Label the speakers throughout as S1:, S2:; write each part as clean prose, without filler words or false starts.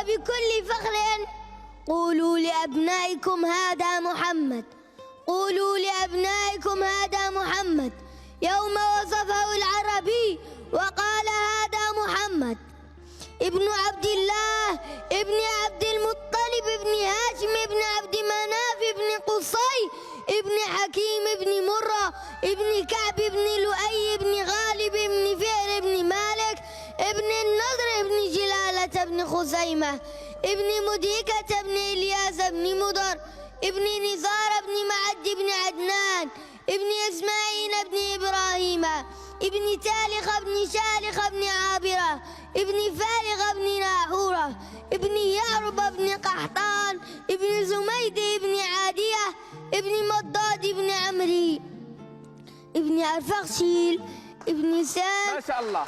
S1: وبكل فخر قولوا لأبنائكم هذا محمد، قولوا لأبنائكم هذا محمد، يوم وصفه العربي وقال هذا محمد ابن عبد الله ابن عبد المطلب ابن هاشم ابن عبد مناف ابن قصي ابن حكيم ابن مرة ابن كعب ابن لؤي ابن غالب ابن فئر ابن مالك ابن النضر ابن جلالة ابن خزيمة ابن مديكة ابن إلياس ابن مضر ابن نزار ابن معد ابن عدنان ابن إسماعيل ابن إبراهيم ابن تالخ ابن شالخ ابن عابرة ابن فالغ ابن ناحورة ابن يعرب ابن قحطان ابن زميد ابن عادية ابن مضاد ابن عمري ابن أرفخشيل ابن سام.
S2: ما شاء الله.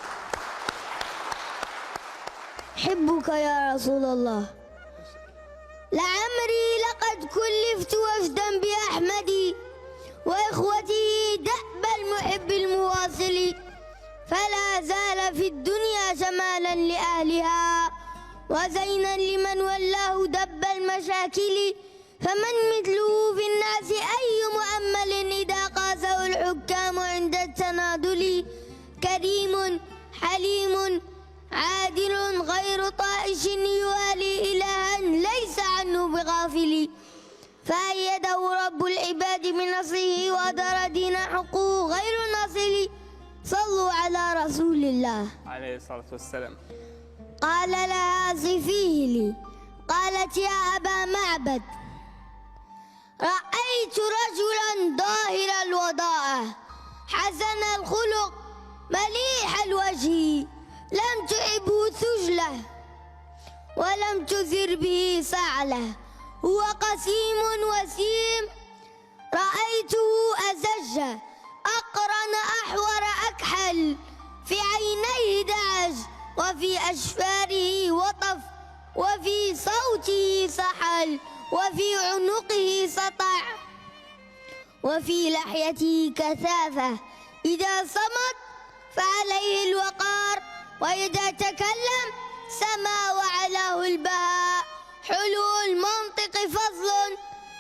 S1: حبك يا رسول الله. لعمري لقد كلفت وفدا بأحمد وإخوته دأب المحب المواصل، فلا زال في الدنيا شمالا لأهلها وزينا لمن ولاه دب المشاكل، فمن مثله في الناس أي مؤمل إذا قاسه الحكام عند التنادل، كريم حليم عادل غير طائش يوالي إلها ليس عنه بغافل، فأيده رب العباد بنصره وأدار دين حقه غير ناصل. صلوا على رسول الله
S2: عليه الصلاة والسلام.
S1: قال لها صفيه لي، قالت يا أبا معبد رأيت رجلا ظاهر الوضاءة حسن الخلق مليح الوجه، لم تعبه ثجله ولم تثر به صعله، هو قسيم وسيم رأيته أزج أقرن أحور أكحل، في عينيه دعج وفي أشفاره وطف وفي صوته صحل وفي عنقه سطع وفي لحيته كثافة، إذا صمت فعليه الوقار وإذا تكلم سما وعلاه البهاء، حلو المنطق فضل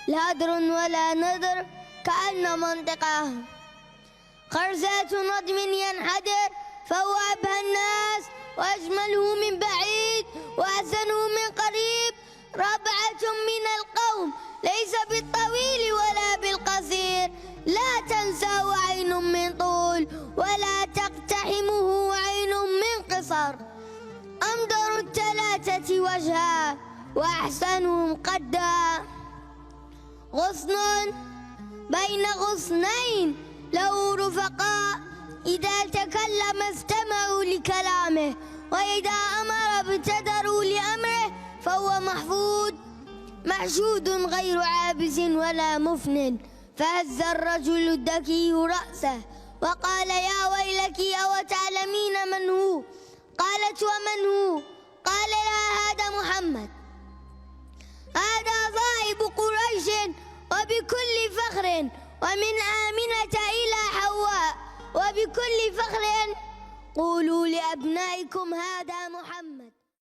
S1: لا در ولا نذر كأن منطقه، خرزات نظم ينحدر فهو أبهى الناس وأجمله من بعيد وأحسنه من قريب، ربعة من القوم ليس بالطويل ولا بالقصير، لا تنساه عين من طول ولا تقتحمه عين من قصر، أمدر الثلاثة وجها وأحسنهم قدا، غصن بين غصنين له رفقاء، إذا تكلم استمعوا لكلامه وإذا أمر ابتدروا لأمره، فهو محفوظ محشود غير عابس ولا مفن. فهز الرجل الذكي رأسه وقال يا ويلك أو تعلمين من هو؟ قالت ومن هو؟ قال لها هذا محمد، هذا صاحب قريش وبكل فخر، ومن آمنة إلى حواء وبكل فخر قولوا لأبنائكم هذا محمد.